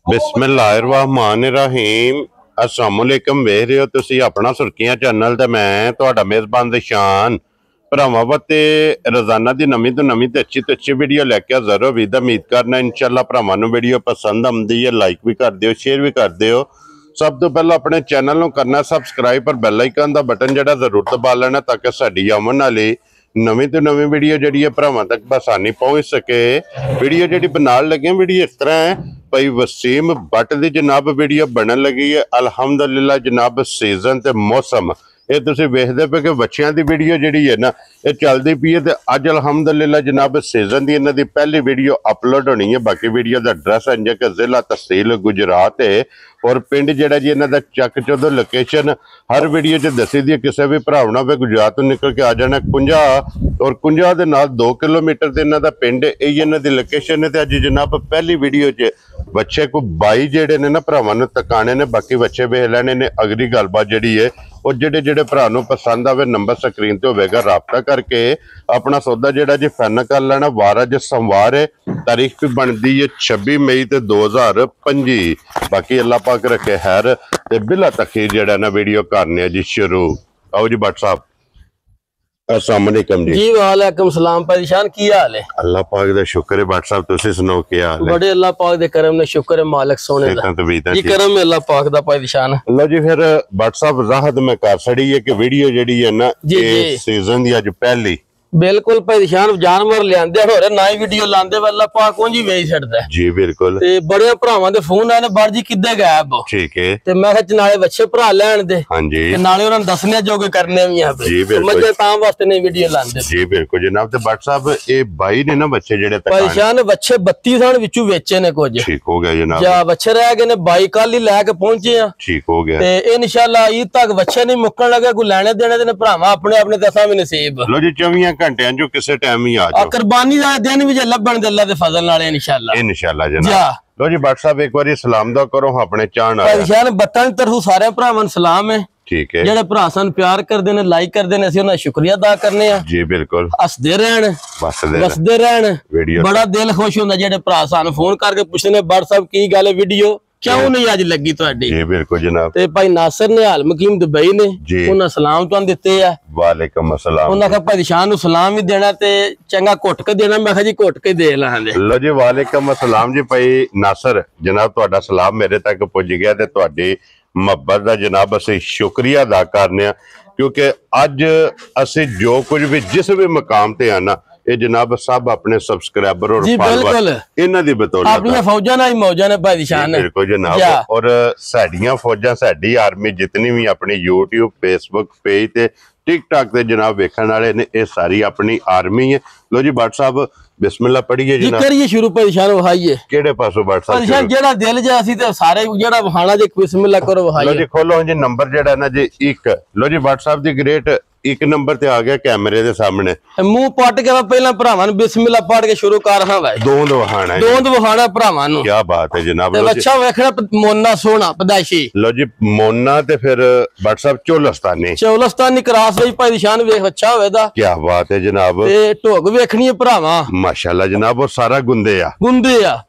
बिस्मिल्लाहिर्रहमानिर्रहीम अस्सलामुअलैकुम वेख रहे हो तुसी अपना सुर्खियां चैनल ते मैं तुहाडा मेज़बान दिशान भरावां वास्ते रोजाना दी नवीं तो नवीं ते अच्छी वीडियो लैके हाज़र हो। उम्मीद करना इंशाअल्लाह भरावां नूं वीडियो पसंद आउंदी है। लाइक भी कर दिओ, शेयर भी कर दिओ। सब तो पहले अपने चैनल नूं करना सबसक्राइब और बैल आइकन दा बटन जिहड़ा जरूर दबा लेना ताकि साडी आउण वाली नवीं तो नवीं वीडियो जी भरावां तक बसानी पहुंच सके। वीडियो जी बनान लगे वीडियो इस तरह है भाई वसीम भट्ट दी जनाब वीडियो बनन लगी है। अलहमदुलिल्लाह जनाब सीजन ते मौसम ये तुसीं वेखदे पे कि बच्चियां दी वीडियो जिहड़ी है ना ये चलदी पई है। ते अज अलहमदुलिल्लाह जनाब सीजन दी इन्हां दी पहली वीडियो अपलोड होनी है। बाकी वीडियो दा एड्रैस है कि जिला तहसील गुजरात है और पिंड जिहड़ा जी इन्हां दा चक चौधो लोकेशन हर वीडियो च दसी दी। किसी भी भरावना पे गुजरात तो निकल के आ जाना कुंजा और कुंजा दे नाल 2 किलोमीटर ते इन्हां दा पिंड यही इन्हां दी लोकेशन है। ते अज जनाब पहली वीडियो च बच्चे को 22 जेडे ने ना भरावां नूं तकाने ने। बाकी बच्चे वेख लैणे ने। अगली गलबात जिहड़ी है और जेडे भरा नूं पसंद आवे नंबर स्क्रीन ते होवेगा राबता करके अपना सौदा जिहड़ा जी फाइनल कर लेना। वार अज सोमवार है, तारीख भी बनती है 26 मई ते 2025। बाकी अल्लाह पाक रखे खैर ते बिला तखीर जिहड़ा ना वीडियो करने जी शुरू। आओ जी भट्ट साहब अस्सलाम वालेकुम जी। जी वालेकुम सलाम। परेशान की हाल है? अल्लाह पाक दा शुक्र है। भट्ट साहब तुसी सुनाओ क्या हाल है? बड़े अल्लाह पाक दे करम ने शुक्र है मालिक सोने दा जी करम है अल्लाह पाक दा। परेशान लो जी फिर भट्ट साहब राहत में कर छड़ी है कि वीडियो जेडी है ना ये सीजन दी अज पहली बिल्कुल परेशान जानवर लियांदे होरे ना ही वीडियो लांदे अल्लाह पाक कोंजी वेच छड़दा जी बिल्कुल। ते बड़े भरावां दे फोन आए ने बार जी किद्दे गायब हो। ठीक है ते मैं कहा नाले बच्चे भरा लैण दे हां जी ते नाले उन्हां दसने जोगे करने भी यहां पे जी बिल्कुल मजे तां वास्ते नहीं वीडियो लांदे जी बिल्कुल जनाब। ते भट्ट साहब ए 22 ने ना बच्चे जेडे परेशान बच्चे 32 सन विचों बेचे ने कुछ। ठीक हो गया जनाब। जा बच्चे रह गए ने 22 कल ही लेके पहुंचे हैं। ठीक हो गया ते इंशाल्लाह ईद तक बच्चे नहीं मुक्कन लगे कोई लेने देने दे भरावां अपने अपने दसा भी नसीब। लो जी 24 घंटियां जो किसे टाइम ही आ जाओ कुर्बानी दा दिन भी लभण दे अल्लाह दे फजल नाल इंशाल्लाह जनाब। लो जी भट्ट साहब एक बार सलाम दा करो अपने चाहण परेशान बत्तन तरफों सारे भरावां सलाम है। ठीक है जेडे भरा सन प्यार करदे ने लाइक करदे ने असीं उन्हां दा शुक्रिया अदा करने आ जी बिल्कुल। हसदे रहण बसदे रहण बड़ा दिल खुश हुंदा जेडे भरा सानू फोन करके पुछदे भट्ट साहब की गल है वीडियो क्यों नहीं अज लगी तुहाडी? जी बिल्कुल जनाब। ते भाई नासिर ने हाल मकीम दुबई ने उन्हां सलाम तुहानू दित्ते आ। वालेकुम अस्सलाम। उन्हां कहा परेशान नू सलाम भी देना ते चंगा घुट के देना। मैं कहा जी घुट के दे लांदे। लो जी वालेकुम अस्सलाम जी। भाई नासिर जनाब तुहाडा सलाम मेरे तक पुज गया ते तुहाडी मुहब्बत दा जनाब असीं शुक्रिया अदा करने क्योंकि अज असीं जो कुछ भी जिस भी मकाम ते आना ये जनाब सब अपने सब्सक्राइबर और फॉलोअर इन्हां दी बदौलत अपनी फौजां नाल मौजां ने भाई शान है बिल्कुल जनाब। और साडियां फौजां साडी आर्मी जितनी भी अपनी यूट्यूब फेसबुक पेज ते टिकटॉक ते जनाब वेखण वाले ने ये सारी अपनी आर्मी है। लो जी भट्ट साहब बिस्मिल्लाह पढ़िए जनाब। करिए शुरू परेशान वहाइए केड़े पासों भट्ट साहब? परेशान जेड़ा दिल जे असी ते सारे जेड़ा वहाना जे बिस्मिल्लाह करो वहाइए। लो जी खोलो जी नंबर जेड़ा ना जी 1। लो जी भट्ट साहब दी ग्रेट 1 नंबर ते आ गया कैमरे दे सामने मुंह पट के पहला भरावां नूं बिस्मिल्लाह पढ़ के शुरू कर हां भाई। दोंद वहाना है दोंद वहाना भरावां नूं। क्या बात है जनाब। अच्छा वेखना मोना सोना पदाशी। लो जी मोना ते फिर भट्ट साहब चौलस्तानी क्रॉस वही भाई निशान वेख अच्छा होवेदा। क्या बात है जनाब। ते ढोग वेखनी है भरावां माशाल्लाह जनाब। और सारा गुंदे आ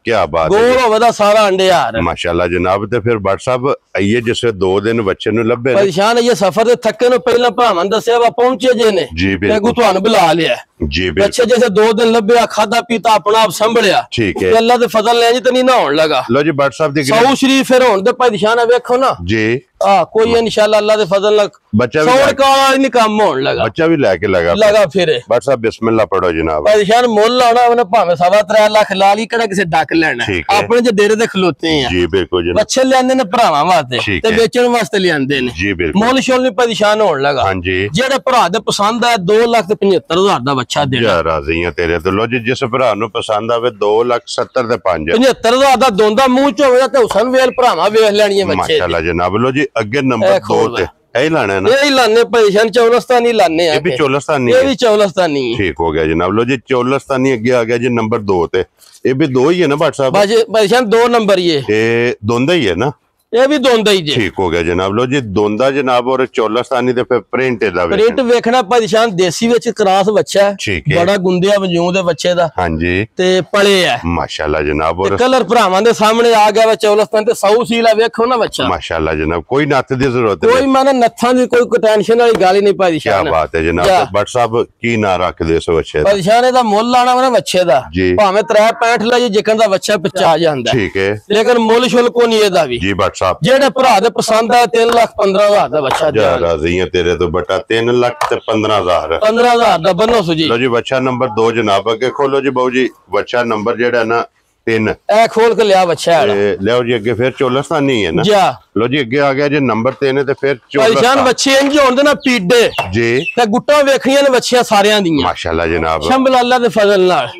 क्या बात है। गोल होवेदा सारा अंडे यार माशाल्लाह जनाब। ते फिर भट्ट साहब आइए जिससे 2 दिन बच्चे नूं लब्बे परेशान ये सफर दे थके नु पहला भरावां दस्सिया पहुंचे जे ने जी बिल्कुल तुहानू बुला लिया जी बच्चे जैसे 2 दिन लभ्या खादा पीता अपना आप संभलिया। ठीक है अल्लाह दे फजल ने जी तो नहीं नहाउण लगा। लो जी भट्ट साहब दी सौ शरीफ फिर होण दे भाई निशान वेखो ना जी कोई इंशाल्लाह अल्लाह दे फजल नाल बच्चा भी सौड़ का नहीं काम होण लगा। बच्चा भी लेके लगा फिर भट्ट साहब बिस्मिल्लाह पढ़ो जनाब। भाई निशान मोल लाना उन्हें भावे 3.25 लाख ला ली कड़ा किसे डक लेना अपने जे डेरे दे खलोते हैं जी बिल्कुल जनाब। बच्चे लेंदे ने भरावां वास्ते ते बेचण वास्ते लेंदे ने जी बिल्कुल। मोल शोल नहीं परेशान होण लगा। हां जी जेड़े भरा दे पसंद आए 2,75,000 दा बच्चा देना यार राजी हैं तेरे तो। लो जी जिस भरा नूं पसंद आवे 2,70,000 दे 5 75,000 दा दोंदा मुंह च होवे ते हुसन वेल भरावां वेख लेनी है बच्चे माशाल्लाह जनाब। लो जी अगे नंबर 2 ते यही लाना है ना? यही लाने परेशान चौलस्तानी लाने ये भी चौलस्तानी ये भी चौलस्तानी ठीक हो गया जनाब। लो जी चौलस्तानी अगे आ गया जी नंबर 2 ते ये भी 2 ही है ना भट्ट साहब? परेशान 2 नंबर ये दोंदा ही है ना ਇਹ ਵੀ ਦੋਂਦਾ ਹੀ ਜੇ। ਠੀਕ ਹੋ ਗਿਆ ਜਨਾਬ। ਲੋ ਜੀ ਦੋਂਦਾ ਜਨਾਬ ਔਰ ਚੋਲਸਤਾਨੀ ਤੇ ਫਿਰ ਪ੍ਰਿੰਟ ਦਾ ਪ੍ਰਿੰਟ ਵੇਖਣਾ ਭਾਈ ਨਿਸ਼ਾਨ ਦੇਸੀ ਵਿੱਚ ਕਰਾਸ ਬੱਚਾ ਹੈ, ਬੜਾ ਗੁੰਦਿਆ ਵਜੂਦ ਹੈ ਬੱਚੇ ਦਾ। ਹਾਂਜੀ ਤੇ ਪਲੇ ਹੈ ਮਾਸ਼ਾਅੱਲਾ ਜਨਾਬ। ਔਰ ਕਲਰ ਭਰਾਵਾਂ ਦੇ ਸਾਹਮਣੇ ਆ ਗਿਆ ਵਾ ਚੋਲਸਤਾਨ ਤੇ ਸੌ ਸੀਲਾ ਵੇਖੋ ਨਾ ਬੱਚਾ ਮਾਸ਼ਾਅੱਲਾ ਜਨਾਬ। ਕੋਈ ਨੱਥ ਦੀ ਜ਼ਰੂਰਤ ਨਹੀਂ, ਕੋਈ ਮਾਨਾ ਨੱਥਾਂ ਦੀ ਕੋਈ ਟੈਨਸ਼ਨ ਵਾਲੀ ਗੱਲ ਹੀ ਨਹੀਂ ਭਾਈ ਨਿਸ਼ਾਨ। ਕੀ ਬਾਤ ਹੈ ਜਨਾਬ। ਬਟ ਸਾਹਿਬ ਕੀ ਨਾ ਰੱਖਦੇ ਇਸ ਬੱਚੇ ਦਾ? ਭਾਈ ਨਿਸ਼ਾਨ ਇਹਦਾ ਮੁੱਲ ਆਣਾ ਵਾ ਨਾ ਬੱਚੇ ਦਾ ਭਾਵੇਂ 63 ਲੈ ਜੀ ਜਿਕਣ ਦਾ ਬੱਚਾ 50 ਜਾਂਦਾ। ਠੀਕ ਹੈ ਲੇਕਿਨ ਮੁੱਲ ਸ਼ੁਲ ਕੋ ਨਹੀਂ ਇਹਦਾ ਵੀ ਜੀ। ਬਟ ਸਾਹਿਬ ਜਿਹੜੇ ਭਰਾ ਦੇ ਪਸੰਦ ਆ 3,15,000 ਦਾ ਬੱਚਾ ਜਾ ਰਾਜ਼ੀ ਹੈ ਤੇਰੇ ਤੋਂ ਬਟਾ 3,15,000 15,000 ਦਾ ਬੰਨੋ ਸੁਜੀ। ਲੋ ਜੀ ਬੱਚਾ ਨੰਬਰ 2 ਜਨਾਬ ਅੱਗੇ ਖੋਲੋ ਜੀ ਬਾਊ ਜੀ। ਬੱਚਾ ਨੰਬਰ ਜਿਹੜਾ ਨਾ 3 ਇਹ ਖੋਲ ਕੇ ਲਿਆ ਬੱਚਾ ਲਿਆਓ ਜੀ ਅੱਗੇ। ਫਿਰ ਚੋਲਸਤਾਨੀ ਹੈ ਨਾ ਜਾ। ਲੋ ਜੀ ਅੱਗੇ ਆ ਗਿਆ ਜੀ ਨੰਬਰ 3 ਤੇ ਫਿਰ ਚੋਲਸਤਾਨ ਬੱਚੇ ਇੰਜ ਹੁੰਦੇ ਨਾ ਪੀਡੇ ਜੀ ਤੇ ਗੁੱਟਾਂ ਵੇਖਣੀਆਂ ਨੇ ਬੱਚਿਆਂ ਸਾਰਿਆਂ ਦੀਆਂ ਮਾਸ਼ਾਅੱਲਾ ਜਨਾਬ। ਸ਼ੰਭਲ ਅੱਲਾ ਦੇ ਫਜ਼ਲ ਨਾਲ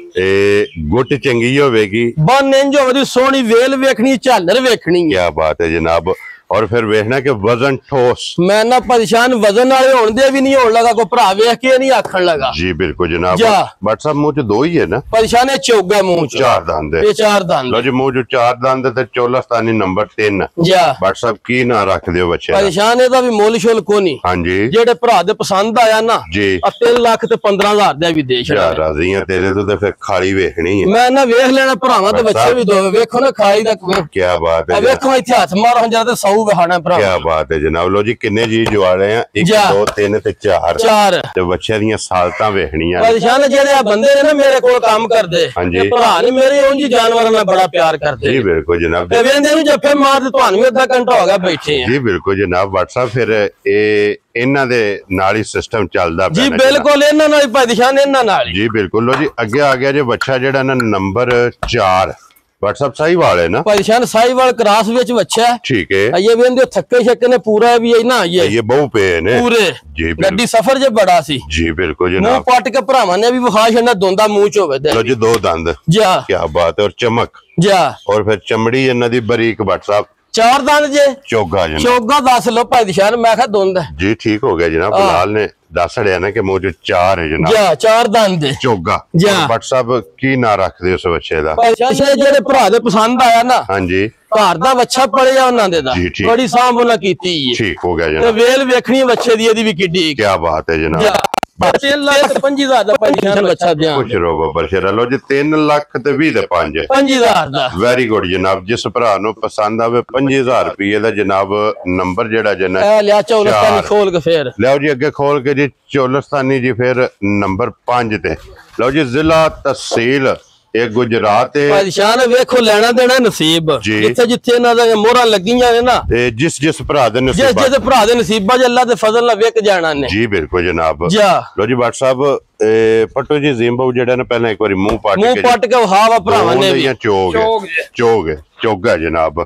ਗੁੱਟ ਚੰਗੀ ਹੋਵੇਗੀ। ਬੰਨ ਇੰਜ ਹੋਵੇ ਸੋਹਣੀ ਵੇਲ ਵੇਖਣੀ ਝਾਲਰ ਵੇਖਣੀ। ਕੀ ਬਾਤ ਹੈ ਜਨਾਬ। और फिर वेखना कि वजन ठोस मैं ना परेशान वजन वाले होने दे भी नहीं होने लगा को भरा वेख के नहीं आखन लगा। जी बिल्कुल जनाब। बट सब मुंह च 2 ही है ना? परेशान है चौगा मुंह च 4 दंद है। ये 4 दंद लो जी मुंह च 4 दंद ते चोलस्तानी नंबर 3 जा। बट सब की ना रख दियो बच्चे परेशान है दा भी मोल शोल को नहीं। हां जी जेड़े भरा दे पसंद आया ना जी 3 लाख ते 15,000 दे भी दे छड़ा। राजी है तेरे तो फिर खाली वेखनी है। मैं ना वेख लेना भरावां ते बच्चे भी दो वेखो ना खाली दा। क्या बात है। वेखो इथे हाथ मारो जरा ते 100 वहाना भरा। बात है जनाब। लो जी किन्ने जी जो आ रहे हैं 1 2 3 ते 4 ते बच्चे दी सालतां वेखणियां। परेशान जेड़े आ बंदे ने ना मेरे कोल काम करदे ते भरा ने मेरे उंज जानवरां नाल बड़ा प्यार करदे। जी बिल्कुल जनाब। ते वेंदे नु जफ्फे मार ते तुहानू अद्धा घंटा हो गया बैठे हैं। जी बिल्कुल जनाब। WhatsApp फिर इन्हां दे नाल ही सिस्टम चलदा जी बिल्कुल इन्हां नाल परेशान इन्हां नाल जी बिल्कुल। लो जी अगे आ गया जी बच्चा जेड़ा ना नंबर 4 WhatsApp साहिवाल है ना? परेशान साहिवाल क्रॉस विच बच्चा है। ठीक है। ये वेंदे थक्के छक्के ने पूरा भी है ना ये बहु पे ने पूरे जी गड्डी सफर जे बड़ा सी। जी बिल्कुल जनाब। मुंह पट के भरावां ने भी विखा छड़ना दोंदा मुंह च होवे। लो जी 2 दंद जा। क्या बात है। और चमक जा। और फिर चमड़ी इन्हां दी बारीक WhatsApp 4 दंद जे चोगा जनाब। चोगा 10 लो भाई निशान मैं कहा दोंद जी। ठीक हो गया जनाब। बिलाल ने दस रहा ना कि मुंह च 4 है जनाब। जा 4 दंद चोगा जा। WhatsApp की ना रख दे उस बच्चे दा? जेड़े भरा दे पसंद आया ना हां जी घर दा बच्चा पड़िया उन्हां दे दा बड़ी सांभ उन्हां कीती है। ठीक हो गया जनाब। ते वेल वेखनी बच्चे दी एदी भी किड्डी। क्या बात है जनाब। 3 लाख ते 25,000 दा परेशान बच्चा दिया। कुछ रो बब्बर शेरा। लो जी 3 लाख ते 20 ते 5 25,000 दा। वेरी गुड जनाब। जिस भरा नु पसंद आवे 25,000 रुपये दा जनाब नंबर जेड़ा जना लिया चोलस्तानी खोल के फिर लियाओ जी अगे खोल के जी चोलस्तानी जी फिर नंबर 5 ते लो जी जिला तहसील एक गुजरात परेशान वेखो लेना देना नसीब जिथे जिथे इन्हां दा मोहरां लगियां ने ना जिस जिस भरा दे नसीब जिस भरा दे नसीबा च अल्लाह दे फजल नाल विक जाना ने। जी बिल्कुल जनाब। लो जी WhatsApp पट्टो जी जिम्बाऊ जेड़ा ना पहले एक बारी मुंह पट के हावा भरावां ने भी चोग है जनाब।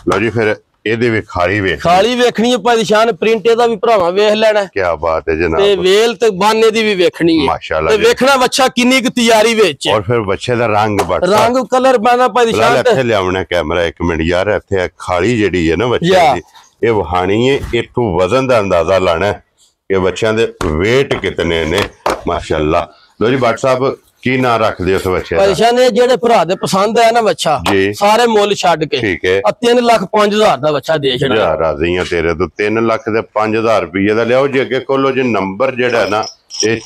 लो जी फिर ਇਹਦੇ ਵੀ ਖਾਲੀ ਵੇਖਣੀ ਹੈ ਪਰੇਸ਼ਾਨ ਪ੍ਰਿੰਟ ਇਹਦਾ ਵੀ ਭਰਾਵਾਂ ਵੇਖ ਲੈਣਾ। ਕੀ ਬਾਤ ਹੈ ਜਨਾਬ। ਤੇ ਵੇਲ ਤੇ ਬਾਨੇ ਦੀ ਵੀ ਵੇਖਣੀ ਹੈ ਮਾਸ਼ਾਅੱਲਾ। ਤੇ ਵੇਖਣਾ ਬੱਚਾ ਕਿੰਨੀ ਕੁ ਤਿਆਰੀ ਵਿੱਚ ਔਰ ਫਿਰ ਬੱਚੇ ਦਾ ਰੰਗ ਕਲਰ ਬਾਨਾ ਪਰੇਸ਼ਾਨ। ਇੱਥੇ ਲਿਆਉਣਾ ਕੈਮਰਾ 1 ਮਿੰਟ ਯਾਰ। ਇੱਥੇ ਖਾਲੀ ਜਿਹੜੀ ਹੈ ਨਾ ਬੱਚੇ ਦੀ ਇਹ ਵਹਾਣੀ ਹੈ। ਇਥੋਂ ਵਜ਼ਨ ਦਾ ਅੰਦਾਜ਼ਾ ਲਾਣਾ ਕਿ ਬੱਚਿਆਂ ਦੇ weight ਕਿਤਨੇ ਨੇ ਮਾਸ਼ਾਅੱਲਾ। ਲੋ ਜੀ WhatsApp की ना रख दे उस बच्चे परेशान है जेड़े भरा दे पसंद है ना बच्चा सारे मुल छड़ के। ठीक है। 3 लाख 5,000 दा बच्चा दे छड़ा। राजी है तेरे तो 3 लाख ते 5,000 रुपये दा लियाओ जी अगे खोलो जी नंबर जेड़ा है ना ये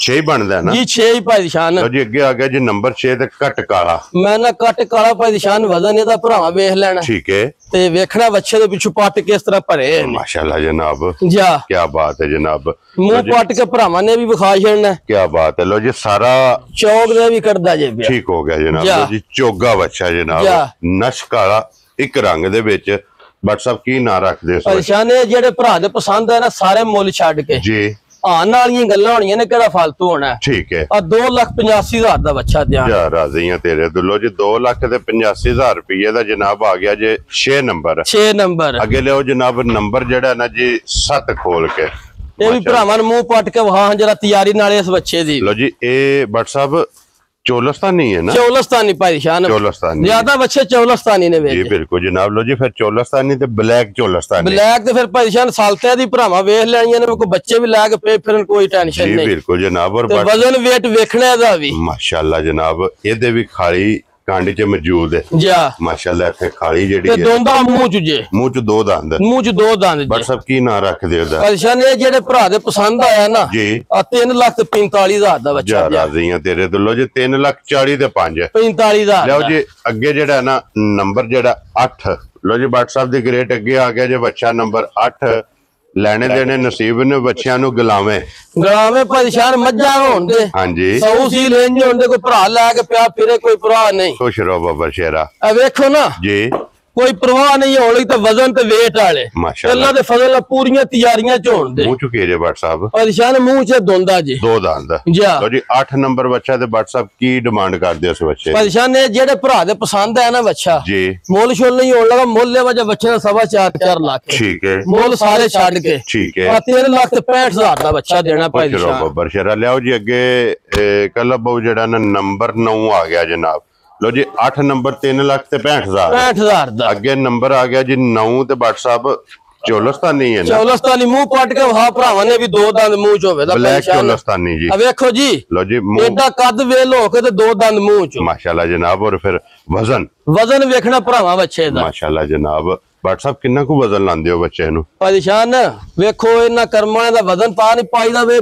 6 बनदा है ना जी 6 ही परेशान। लो जी अगे आ गया जी नंबर 6 ते कट काला मैं ना कट काला परेशान वजन ਇਹਦਾ ਭਰਾਵਾ ਵੇਖ ਲੈਣਾ। ठीक है। ਤੇ ਵੇਖਣਾ ਬੱਚੇ ਦੇ ਪਿੱਛੋਂ ਪੱਟ ਕਿਸ ਤਰ੍ਹਾਂ ਭਰੇ ਨੇ ਮਾਸ਼ਾਅੱਲਾ ਜਨਾਬ। ਜਾ ਕੀ ਬਾਤ ਹੈ ਜਨਾਬ। ਮੂੰਹ ਪੱਟ ਕੇ ਭਰਾਵਾਂ ਨੇ ਵੀ ਵਿਖਾ ਛੜਨਾ। ਕੀ ਬਾਤ ਹੈ। ਲੋ ਜੀ ਸਾਰਾ ਚੌਕ ਦੇ ਵੀ ਕਰਦਾ ਜੇ। ਠੀਕ ਹੋ ਗਿਆ ਜਨਾਬ। ਲੋ ਜੀ ਚੋਗਾ ਬੱਚਾ ਜਨਾਬ ਨਸ਼ ਕਾਲਾ ਇੱਕ ਰੰਗ ਦੇ ਵਿੱਚ। WhatsApp ਕੀ ਨਾ ਰੱਖਦੇ ਸੋ ਪਰੇਸ਼ਾਨ ਹੈ ਜਿਹੜੇ ਭਰਾ ਦੇ ਪਸੰਦ ਹੈ ਨਾ ਸਾਰੇ ਮੁੱਲ ਛੱਡ ਕੇ ਜੀ ਆਣ ਵਾਲੀਆਂ ਗੱਲਾਂ ਹੋਣੀਆਂ ਨੇ ਕਿਹੜਾ ਫालतू ਹੋਣਾ। ਠੀਕ ਹੈ। ਆ 2,85,000 ਦਾ ਬੱਚਾ ਦਿਆਂ ਜਾ ਰਾਜ਼ੀ ਆ ਤੇਰੇ ਦੁੱਲੋ ਜੀ। 2,85,000 ਰੁਪਏ ਦਾ ਜਨਾਬ ਆ ਗਿਆ ਜੇ 6 ਨੰਬਰ ਅੱਗੇ ਲਿਓ ਜਨਾਬ। ਨੰਬਰ ਜਿਹੜਾ ਨਾ ਜੀ 7 ਖੋਲ ਕੇ ਇਹ ਵੀ ਭਰਾਵਾਂ ਨੂੰ ਮੂੰਹ ਪੱਟ ਕੇ ਵਹਾ ਜਰਾ ਤਿਆਰੀ ਨਾਲ ਇਸ ਬੱਚੇ ਦੀ। ਲੋ ਜੀ ਇਹ WhatsApp चोलस्तानी है ना? चोलस्तानी परेशान ज्यादा बच्चे चोलस्तानी ने जी बिल्कुल जनाब। लो जी फिर चोलस्तानी ते ब्लैक चोलस्तानी ब्लैक ते फिर परेशान सालते दी भरावां वेख लैणियां ने कोई बच्चे भी लैके पे फिर कोई टेंशन नहीं। बिल्कुल जनाब। और वजन वेट वेखने दा भी माशाअल्लाह जनाब। ਇਹਦੇ ਵੀ ਖਾਲੀ ਕਾਂਡੀ ਚ ਮੌਜੂਦ ਹੈ ਜਾ ਮਾਸ਼ਾਅੱਲਾ। ਇੱਥੇ ਖਾਲੀ ਜਿਹੜੀ ਤੇ ਦੋਂਦਾ ਮੂੰਹ ਚ ਜੇ, ਮੂੰਹ ਚ ਦੋ ਦੰਦ, ਮੂੰਹ ਚ ਦੋ ਦੰਦ ਜੀ। ਬਟ ਸਭ ਕੀ ਨਾਂ ਰੱਖਦੇ ਉਹਦਾ? ਪਰੇਸ਼ਾਨ ਇਹ ਜਿਹੜੇ ਭਰਾ ਦੇ ਪਸੰਦ ਆਇਆ ਨਾ ਜੀ, ਆ 3,45,000 ਦਾ ਬੱਚਾ ਜਾ ਰਾਜ਼ੀਆਂ ਤੇਰੇ ਤੋਂ। ਲੋ ਜੀ 3,40,000 ਤੇ 5 45,000 ਲਓ ਜੀ। ਅੱਗੇ ਜਿਹੜਾ ਨਾ ਨੰਬਰ ਜਿਹੜਾ 8, ਲੋ ਜੀ WhatsApp ਦੀ ਗ੍ਰੇਟ ਅੱਗੇ ਆ ਗਿਆ ਜੇ ਬੱਚਾ ਨੰਬਰ 8। ਲੈਣੇ ਦੇਣੇ ਨਸੀਬ ਨੇ ਬੱਚਿਆਂ ਨੂੰ ਗੁਲਾਵੇਂ ਪਰੇਸ਼ਾਨ ਮੱਝਾਂ ਹੋਣ ਦੇ। ਹਾਂਜੀ, ਸੌ ਸੀ ਲੈਣ ਹੋਣ ਦੇ, ਕੋਈ ਭਰਾ ਲੈ ਕੇ ਪਿਆ ਫਿਰੇ, ਕੋਈ ਪਰਵਾਹ ਨਹੀਂ। ਖੁਸ਼ ਰਹੋ ਬਾਬਾ ਸ਼ੇਰਾ। ਆ ਵੇਖੋ ਨਾ ਜੀ, ਕੋਈ ਪਰਵਾਹ ਨਹੀਂ ਹੋਣ ਲਈ, ਤਾਂ ਵਜ਼ਨ ਤੇ weight ਵਾਲੇ ਮਾਸ਼ਾਅੱਲਾ ਅੱਲਾ ਦੇ ਫਜ਼ਲ ਨਾਲ ਪੂਰੀਆਂ ਤਿਆਰੀਆਂ ਚ ਹੋਣ ਦੇ। ਮੂੰਹ ਚੁੱਕੇ ਜੇ WhatsApp ਪਰੇਸ਼ਾਨ ਮੂੰਹ ਚ ਦੋਂਦਾ ਜੀ, ਦੋ ਦੰਦ। ਜਾ ਲੋ ਜੀ 8 ਨੰਬਰ ਬੱਚਾ ਤੇ WhatsApp ਕੀ ਡਿਮਾਂਡ ਕਰਦੇ ਉਸ ਬੱਚੇ? ਪਰੇਸ਼ਾਨ ਇਹ ਜਿਹੜੇ ਭਰਾ ਦੇ ਪਸੰਦ ਹੈ ਨਾ ਬੱਚਾ, ਜੀ ਮੁੱਲ ਸ਼ੁੱਲ ਨਹੀਂ ਹੋਣ ਲੱਗਾ। ਮੁੱਲ ਵਜਾ ਬੱਚੇ ਦਾ 4.5 ਲੱਖ। ਠੀਕ ਹੈ, ਮੁੱਲ ਸਾਰੇ ਛੱਡ ਕੇ ਠੀਕ ਹੈ। 3,65,000 ਦਾ ਬੱਚਾ ਦੇਣਾ ਭਾਈ ਚਲੋ ਬੱਬਰ ਸ਼ੇਰਾ। ਲਿਆਓ ਜੀ ਅੱਗੇ ਕਲਬ ਜਿਹੜਾ ਨਾ ਨੰਬਰ 9 ਆ ਗਿਆ ਜਨਾਬ। ਲੋ ਜੀ 8 ਨੰਬਰ 3,65,000 65,000 ਦਾ। ਅੱਗੇ ਨੰਬਰ ਆ ਗਿਆ ਜੀ 9 ਤੇ WhatsApp ਚੋਲਸਤਾਨੀ ਹੈ ਨਾ? ਚੌਲਸਤਾਨੀ ਮੂੰਹ ਪੱਟ ਕੇ ਵਹਾ ਭਰਾਵਾਂ ਨੇ ਵੀ ਦੋ ਦੰਦ ਮੂੰਹ ਚ ਹੋਵੇ ਦਾ ਬਲੈਕ ਚੋਲਸਤਾਨੀ ਜੀ। ਆ ਵੇਖੋ ਜੀ, ਲੋ ਜੀ ਐਡਾ ਕੱਦ ਵੇਲ ਹੋ ਕੇ ਤੇ ਦੋ ਦੰਦ ਮੂੰਹ ਚ ਮਾਸ਼ਾਅੱਲਾ ਜਨਾਬ। ਔਰ ਫਿਰ ਵਜ਼ਨ ਵੇਖਣਾ ਭਰਾਵਾਂ ਬੱਚੇ ਦਾ ਮਾਸ਼ਾਅੱਲਾ ਜਨਾਬ। WhatsApp ਕਿੰਨਾ ਕੁ ਵਜ਼ਨ ਲਾਉਂਦੇ ਹੋ ਬੱਚੇ ਨੂੰ? ਪਰੇਸ਼ਾਨ ਵੇਖੋ ਇਹਨਾਂ ਕਰਮਾਂ ਦਾ ਵਜ਼ਨ ਤਾਂ ਨਹੀਂ ਪਾਈਦਾ ਵੇ।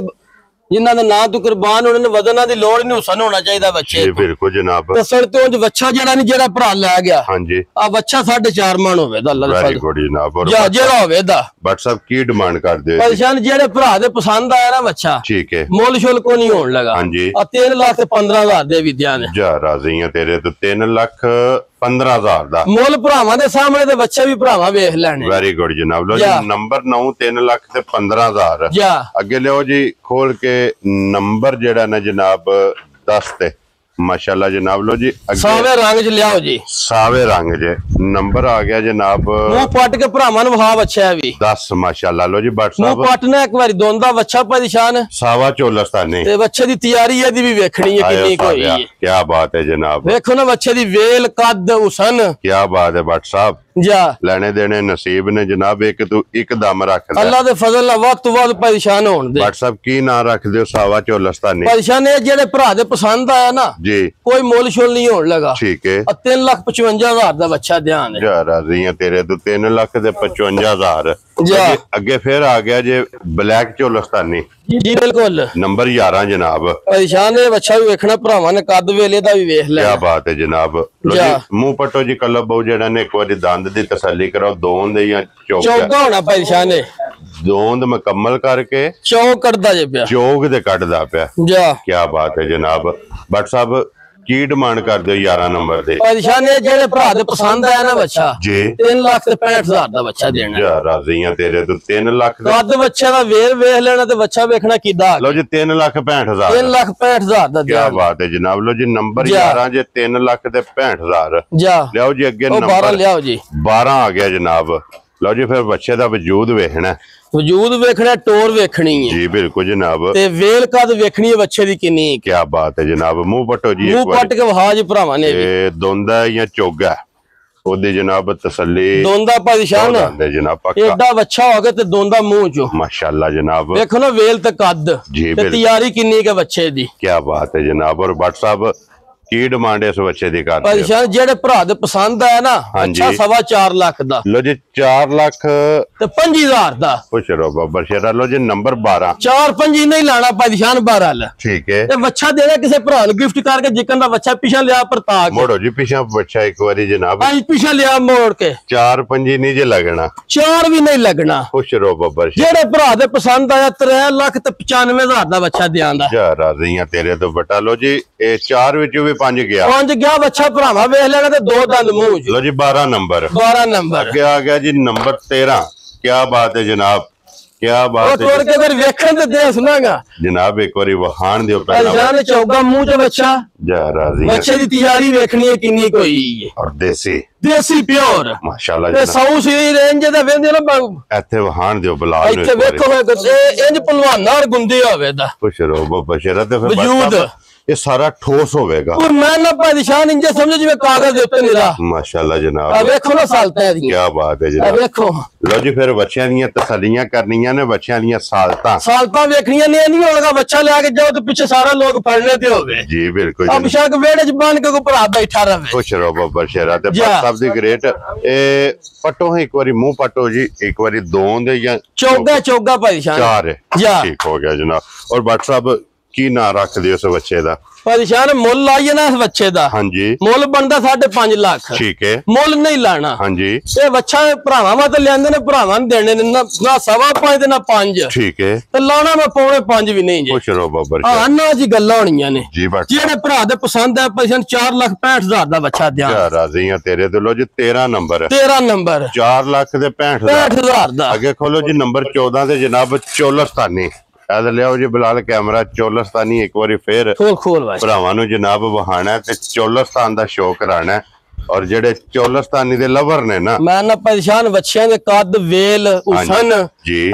ਜਿਨ੍ਹਾਂ ਦੇ ਨਾਂ ਤੋਂ ਕੁਰਬਾਨ ਹੋਣੇ ਨੇ, ਵਜ਼ਨਾਂ ਦੀ ਲੋੜ ਨਹੀਂ, ਹੁਸਨ ਹੋਣਾ ਚਾਹੀਦਾ ਬੱਚੇ। ਜੀ ਬਿਲਕੁਲ ਜਨਾਬ। ਦੱਸਣ ਤੋਂ ਬੱਚਾ ਜਿਹੜਾ ਨਹੀਂ, ਜਿਹੜਾ ਭਰਾ ਲੈ ਗਿਆ, ਹਾਂਜੀ, ਆ ਬੱਚਾ 4.5 ਮਣ ਹੋਵੇ ਦਾ ਅੱਲਾ ਦਾ ਵੈਰੀ ਗੁੱਡ ਜਨਾਬ। ਔਰ ਜਿਹੜਾ ਹੋਵੇ ਦਾ WhatsApp ਕੀ ਡਿਮਾਂਡ ਕਰਦੇ ਹੋ? ਪਰੇਸ਼ਾਨ ਜਿਹੜੇ ਭਰਾ ਦੇ ਪਸੰਦ ਆਇਆ ਨਾ ਬੱਚਾ, ਠੀਕ ਹੈ, ਮੁੱਲ ਸ਼ੁੱਲ ਕੋ ਨਹੀਂ ਹੋਣ ਲਗਾ। ਹਾਂਜੀ, ਆ 3,15,000 ਦੇ ਵਿਦਿਆ ਨੇ। ਜਾ ਰਾਜ਼ੀਆਂ ਤੇਰੇ ਤੋਂ। 3,15,000 ਦਾ ਮੁੱਲ ਭਰਾਵਾਂ ਦੇ ਸਾਹਮਣੇ ਤੇ ਬੱਚੇ ਵੀ ਭਰਾਵਾਂ ਵੇਖ ਲੈਣੇ। ਵੈਰੀ ਗੁੱਡ ਜਨਾਬ। ਲੋ ਜੀ ਨੰਬਰ 9 3,15,000। ਜਾ ਅੱਗੇ ਲਿਓ ਜੀ ਖੋਲ ਕੇ ਨੰਬਰ ਜਿਹੜਾ ਨਾ ਜਨਾਬ 10 ਤੇ ਮਾਸ਼ਾਅੱਲਾ ਜਨਾਬ। ਲੋ ਜੀ ਸਾਵੇ ਰੰਗ ਚ ਲਿਆਓ ਜੀ, ਸਾਵੇ ਰੰਗ ਜੇ ਨੰਬਰ ਆ ਗਿਆ ਜਨਾਬ। ਮੂੰਹ ਪੱਟ ਕੇ ਭਰਾਵਾਂ ਨੂੰ ਵਹਾ ਬੱਚਾ ਵੀ 10 ਮਾਸ਼ਾਅੱਲਾ। ਲੋ ਜੀ WhatsApp ਮੂੰਹ ਪੱਟਣਾ ਇੱਕ ਵਾਰੀ ਦੋਂਦਾ ਬੱਚਾ ਪਰੇਸ਼ਾਨ ਸਾਵਾ ਚੋਲਸਤਾਨੀ ਤੇ ਬੱਚੇ ਦੀ ਤਿਆਰੀ ਇਹਦੀ ਵੀ ਵੇਖਣੀ ਹੈ ਕਿੰਨੀ ਕੋਈ ਹੈ। ਕੀ ਬਾਤ ਹੈ ਜਨਾਬ। ਵੇਖੋ ਨਾ ਬੱਚੇ ਦੀ ਵੇਲ ਕੱਦ ਹੁਸਨ। ਕੀ ਬਾਤ ਹੈ WhatsApp। ਜਾ ਲੈਣੇ ਦੇਣੇ ਨਸੀਬ ਨੇ ਜਨਾਬ। ਇੱਕ ਤੂੰ ਇੱਕ ਦਮ ਰੱਖਦਾ ਅੱਲਾ ਦੇ ਫਜ਼ਲ ਨਾਲ ਵੱਧ ਤੋਂ ਵੱਧ ਪਰੇਸ਼ਾਨ ਹੋਣ ਦੇ। WhatsApp ਕੀ ਨਾਂ ਰੱਖਦੇ ਹੋ? ਸਾਵਾ ਚੋਲਸਤਾਨੀ। ਪਰੇਸ਼ਾਨ ਇਹ ਜਿਹੜੇ ਭਰਾ ਦੇ ਪਸੰਦ ਆਇਆ ਨਾ ਜੀ, ਕੋਈ ਮੁੱਲ ਸ਼ੁੱਲ ਨਹੀਂ ਹੋਣ ਲਗਾ। ਠੀਕ ਹੈ। 3,55,000 ਦਾ ਬੱਚਾ ਧਿਆਨ ਹੈ। ਜਾ ਰਾਜ਼ੀਆਂ ਤੇਰੇ ਤੋਂ। 3,55,000। ਜਾ ਅੱਗੇ ਫਿਰ ਆ ਗਿਆ ਜੇ ਬਲੈਕ ਚੋਲਸਤਾਨੀ ਜੀ ਬਿਲਕੁਲ ਨੰਬਰ 11 ਜਨਾਬ। ਪਰੇਸ਼ਾਨ ਇਹ ਬੱਚਾ ਵੀ ਵੇਖਣਾ ਭਰਾਵਾਂ ਨੇ, ਕੱਦ ਵੇਲੇ ਦਾ ਵੀ ਵੇਖ ਲੈ। ਕੀ ਬਾਤ ਹੈ ਜਨਾਬ। ਲੋ ਜੀ ਮੂੰਹ ਪੱਟੋ ਜੀ ਕਲਬ ਬਹੁ ਜਿਹੜਾ ਨੇ ਇੱਕ ਵਾਰੀ ਦੰਦ ਦੀ ਤਸੱਲੀ ਕਰਾਓ। ਦੋਂਦ ਜਾਂ ਚੌਗਾ ਹੋਣਾ ਪਰੇਸ਼ਾਨ ਹੈ। ਦੋਂਦ ਮੁਕੰਮਲ ਕਰਕੇ ਚੌਕ ਕੱਢਦਾ ਜੇ ਪਿਆ, ਚੌਕ ਦੇ ਕੱਢਦਾ ਪਿਆ। ਜਾ ਕੀ ਬਾਤ ਹੈ ਜਨਾਬ। WhatsApp ਕੀ ਡਿਮਾਂਡ ਕਰਦੇ ਹੋ 11 ਨੰਬਰ ਦੇ? ਪਰੇਸ਼ਾਨ ਇਹ ਜਿਹੜੇ ਭਰਾ ਦੇ ਪਸੰਦ ਆਇਆ ਨਾ ਬੱਚਾ, ਜੀ 3,65,000 ਦਾ ਬੱਚਾ ਦੇਣਾ। ਜਾ ਰਾਜ਼ੀਆਂ ਤੇਰੇ ਤੋਂ। 3 ਲੱਖ ਦਾ ਕੱਦ ਬੱਚੇ ਦਾ ਵੇਖ ਲੈਣਾ ਤੇ ਬੱਚਾ ਵੇਖਣਾ ਕਿੱਦਾਂ। ਲੋ ਜੀ 3,65,000। 3,65,000 ਦਾ ਕੀ ਬਾਤ ਹੈ ਜਨਾਬ। ਲੋ ਜੀ ਨੰਬਰ 11 ਜੇ 3,65,000। ਜਾ ਲਿਆਓ ਜੀ ਅੱਗੇ ਉਹ 12 ਨੰਬਰ ਲਿਆਓ ਜੀ। 12 ਆ ਗਿਆ ਜਨਾਬ। ਲਓ ਜੀ ਫਿਰ ਬੱਚੇ ਦਾ ਵਜੂਦ ਵੇਖਣਾ, ਵਜੂਦ ਵੇਖਣਾ, ਟੋਰ ਵੇਖਣੀ ਹੈ ਜੀ ਬਿਲਕੁਲ ਜਨਾਬ। ਤੇ ਵੇਲ ਕਦ ਵੇਖਣੀ ਹੈ ਬੱਚੇ ਦੀ ਕਿੰਨੀ। ਕੀ ਬਾਤ ਹੈ ਜਨਾਬ। ਮੂੰਹ ਪੱਟੋ ਜੀ, ਮੂੰਹ ਪੱਟ ਕੇ ਵਹਾ ਜੀ ਭਰਾਵਾਂ ਨੇ ਵੀ। ਇਹ ਦੋਂਦਾ ਜਾਂ ਚੋਗਾ ਉਹਦੀ ਜਨਾਬ ਤਸੱਲੀ। ਦੋਂਦਾ ਪਰੇਸ਼ਾਨ ਹੈ ਜਨਾਬ ਪੱਕਾ। ਐਡਾ ਬੱਚਾ ਹੋ ਗਿਆ ਤੇ ਦੋਂਦਾ ਮੂੰਹ ਚੋਂ ਮਾਸ਼ਾਅੱਲਾ ਜਨਾਬ। ਵੇਖੋ ਨਾ ਵੇਲ ਤੇ ਕੱਦ ਤੇ ਤਿਆਰੀ ਕਿੰਨੀ ਹੈ ਬੱਚੇ ਦੀ। ਕੀ ਬਾਤ ਹੈ ਜਨਾਬ। ਔਰ WhatsApp ਕੀ ਡਿਮਾਂਡ ਇਸ ਬੱਚੇ ਦੀ ਕਰਦੇ ਹੋ? ਪਰੇਸ਼ਾਨ ਜਿਹੜੇ ਭਰਾ ਦੇ ਪਸੰਦ ਆਇਆ ਨਾ, ਅੱਛਾ 4.25 ਲੱਖ ਦਾ। ਲੋ ਜੀ 4 ਲੱਖ ਤੇ 5,000 ਦਾ। ਖੁਸ਼ ਰਹੋ ਬਾਬਾ ਸ਼ੇਰਾ। ਲੋ ਜੀ ਨੰਬਰ 12 4-5 ਨਹੀਂ ਲਾਣਾ ਪਰੇਸ਼ਾਨ 12 ਲ। ਠੀਕ ਹੈ। ਤੇ ਬੱਚਾ ਦੇਣਾ ਕਿਸੇ ਭਰਾ ਨੂੰ ਗਿਫਟ ਕਰਕੇ, ਜਿੱਕਣ ਦਾ ਬੱਚਾ ਪਿਛਾ ਲਿਆ ਪ੍ਰਤਾਕ ਮੋੜੋ ਜੀ ਪਿਛਾ ਬੱਚਾ ਇੱਕ ਵਾਰੀ ਜਨਾਬ। ਅੱਜ ਪਿਛਾ ਲਿਆ ਮੋੜ ਕੇ 4-5 ਨਹੀਂ ਜੇ ਲੱਗਣਾ, 4 ਵੀ ਨਹੀਂ ਲੱਗਣਾ। ਖੁਸ਼ ਰਹੋ ਬਾਬਾ ਸ਼ੇਰਾ। ਜਿਹੜੇ ਭਰਾ ਦੇ ਪਸੰਦ ਆਇਆ 3,95,000 ਦਾ ਬੱਚਾ ਦਿਆਂਦਾ। ਜਾ ਰਾਜ਼ੀਆਂ ਤੇਰੇ ਤੋਂ ਬਟਾ। ਲੋ ਜੀ ਇਹ 4 ਵਿੱਚੋਂ ਵੀ 5 ਗਿਆ। 5 ਗਿਆ ਬੱਚਾ ਭਰਾਵਾ ਵੇਖ ਲੈਣਾ ਤੇ ਦੋ ਦੰਦ ਮੂੰਹ ਚ। ਲੋ ਜੀ 12 ਨੰਬਰ। 12 ਨੰਬਰ ਅੱਗੇ ਆ ਗਿਆ ਜੀ ਨੰਬਰ 13। ਕੀ ਬਾਤ ਹੈ ਜਨਾਬ। ਕੀ ਉਹ ਬਾਤ ਹੈ ਤੋੜ ਕੇ ਫਿਰ ਵੇਖਣ ਤੇ ਦੇ ਸੁਣਾਗਾ ਜਨਾਬ। ਇੱਕ ਵਾਰੀ ਵਹਾਣ ਦਿਓ ਪਹਿਲਾਂ। ਜਾਨ ਚੌਗਾ ਮੂੰਹ ਚ ਬੱਚਾ। ਜਾ ਰਾਜ਼ੀ। ਬੱਚੇ ਦੀ ਤਿਆਰੀ ਵੇਖਣੀ ਹੈ ਕਿੰਨੀ ਕੋਈ। ਔਰ ਦੇਸੀ ਪਿਓਰ ਮਾਸ਼ਾਅੱਲਾ ਤੇ ਜਨਾਬ। 100 ਸੀ ਰੇਂਜ ਦਾ ਵੇਂਦੇ ਨਾ। ਇੱਥੇ ਵਹਾਣ ਦਿਓ ਬਲਾਲ ਨੂੰ। ਇੱਥੇ ਵੇਖੋ ਇੰਜ ਪਹਿਲਵਾਨਾਂ ਔਰ ਗੁੰਦੇ ਹੋਵੇ ਦਾ ਖੁਸ਼ ਰਹੋ ਬਾਬਾ ਸ਼ੇਰਾ। ਤੇ ਫਿਰ ਵਜੂਦ ਇਹ ਸਾਰਾ ਠੋਸ ਹੋਵੇਗਾ। ਮੈਂ ਨਾ ਪਰੇਸ਼ਾਨ ਇੰਜ ਸਮਝੋ ਜਿਵੇਂ ਕਾਗਜ਼ ਦੇ ਉੱਤੇ ਨਿਰਾ। ਮਾਸ਼ਾਅੱਲਾ ਜਨਾਬ, ਆ ਵੇਖੋ ਨਾ ਸਾਲਤਾਂ ਇਹਦੀਆਂ। ਕੀ ਬਾਤ ਹੈ ਜਨਾਬ, ਵੇਖੋ। ਲਓ ਜੀ ਫਿਰ ਬੱਚਿਆਂ ਦੀਆਂ ਤਸੱਲੀਆਂ ਕਰਨੀਆਂ ਨੇ, ਬੱਚਿਆਂ ਦੀਆਂ ਸਾਲਤਾਂ ਵੇਖਣੀਆਂ ਨੇ। ਨਹੀਂ ਹੋਗਾ ਬੱਚਾ ਲਿਆ ਕੇ ਜਾਓ ਤੇ ਪਿੱਛੇ ਸਾਰਾ ਲੋਕ ਫੜਨੇ ਤੇ ਹੋਵੇ। ਜੀ ਬਿਲਕੁਲ, ਅਬ ਸ਼ੱਕ ਵੇੜੇ ਚ ਬਣ ਕੇ ਕੋਈ ਭਰਾ ਬੈਠਾ ਰਵੇ। ਖੁਸ਼ ਰਹੋ ਬੱਬਰ ਸ਼ੇਰਾ ਤੇ ਸਾਹਿਬ ਦੀ ਗ੍ਰੇਟ। ਇਹ ਪਟੋ ਇੱਕ ਵਾਰੀ ਮੂੰਹ ਪਟੋ ਜੀ, ਇੱਕ ਵਾਰੀ ਦੋਂਦ ਜਾਂ ਚੋਗਾ ਪਰੇਸ਼ਾਨ 4 ਠੀਕ ਹੋ ਗਿਆ ਜਨਾਬ। ਔਰ ਬੱਟ ਸਾਹਿਬ ਕੀ ਨਾਂ ਰੱਖਦੇ ਉਸ ਬੱਚੇ ਦਾ? ਪਰੇਸ਼ਾਨ ਮੁੱਲ ਲਾਈਏ ਨਾ ਇਸ ਬੱਚੇ ਦਾ। ਹਾਂਜੀ, ਮੁੱਲ ਬਣਦਾ 5.5 ਲੱਖ। ਠੀਕ ਹੈ, ਮੁੱਲ ਨਹੀਂ ਲਾਣਾ। ਹਾਂਜੀ, ਇਹ ਬੱਚਾ ਭਰਾਵਾਂ ਵਾ ਤੇ ਲੈਂਦੇ ਨੇ, ਭਰਾਵਾਂ ਨੂੰ ਦੇਣੇ ਨੇ ਨਾ 5.5 ਤੇ ਨਾ 5। ਠੀਕ ਹੈ, ਤੇ ਲਾਣਾ ਮੈਂ 5.5 ਵੀ ਨਹੀਂ ਜੀ। ਖੁਸ਼ ਰਹੋ ਬੱਬਰ ਹਾਂ ਨਾ ਜੀ, ਗੱਲਾਂ ਹੋਣੀਆਂ ਨੇ ਜੀ। ਜਿਹੜੇ ਭਰਾ ਦੇ ਪਸੰਦ ਹੈ ਪਰੇਸ਼ਾਨ 4,65,000 ਦਾ ਬੱਚਾ ਦਿਆਂ। ਰਾਜ਼ੀ ਆ ਤੇਰੇ ਤੇ। ਲੋ ਜੀ 13 ਨੰਬਰ 4,65,000 ਦਾ। ਅੱਗੇ ਖੋਲੋ ਜੀ ਨੰਬਰ 14 ਤੇ ਜਨਾਬ ਚੋਲਸਤਾਨੀ। ਲਿਆਓ ਜੀ ਬਲਾਲ ਕੈਮਰਾ। ਚੋਲਸਤਾਨੀ ਇੱਕ ਵਾਰੀ ਫੇਰ ਖੋਲ ਭਰਾਵਾਂ ਨੂੰ ਜਨਾਬ ਵਹਾਣਾ ਤੇ ਚੋਲਸਤਾਨ ਦਾ ਸ਼ੋਅ ਕਰਾਣਾ। ਔਰ ਜਿਹੜੇ ਚੋਲਸਤਾਨੀ ਦੇ ਲਵਰ ਨੇ ਨਾ, ਮੈਂ ਨਾ ਪਰੇਸ਼ਾਨ ਬੱਚਿਆਂ ਦੇ ਕੱਦ ਵੇਲ ਉਸਨ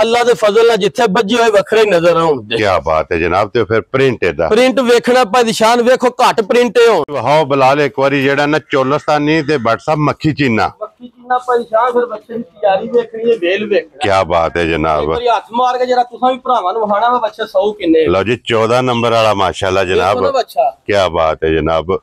ਅੱਲਾ ਦੇ ਫਜ਼ਲ ਨਾਲ ਜਿੱਥੇ ਵੱਜੇ ਹੋਏ ਵੱਖਰੇ ਨਜ਼ਰ ਆਉਂਦੇ। ਕੀ ਬਾਤ ਹੈ ਜਨਾਬ। ਤੇ ਫਿਰ ਪ੍ਰਿੰਟ ਦਾ ਪ੍ਰਿੰਟ ਵੇਖਣਾ ਪਰੇਸ਼ਾਨ, ਵੇਖੋ ਘੱਟ ਪ੍ਰਿੰਟ ਹੋਣ। ਵਹਾਓ ਬਲਾਲ ਇੱਕ ਵਾਰੀ ਜਿਹੜਾ ਨਾ ਚੋਲਸਤਾਨੀ ਤੇ ਬੱਟ ਸਾਹਿਬ ਮੱਖੀ ਚੀਨਾ ਪਰੇਸ਼ਾਨ। ਫਿਰ ਬੱਚੇ ਦੀ ਤਿਆਰੀ ਵੇਖਣੀ ਹੈ, ਵੇਲ ਵੇਖਣਾ। ਕੀ ਬਾਤ ਹੈ ਜਨਾਬ। ਹੱਥ ਮਾਰ ਕੇ ਜਰਾ ਤੁਸੀਂ ਵੀ ਭਰਾਵਾਂ ਨੂੰ ਵਹਾਣਾ ਵਾ ਬੱਚਾ 100 ਕਿੰਨੇ। ਲਓ ਜੀ 14 ਨੰਬਰ ਵਾਲਾ ਮਾਸ਼ਾਅੱਲਾ ਜਨਾਬ। ਕੀ ਬਾਤ ਹੈ ਜਨਾਬ।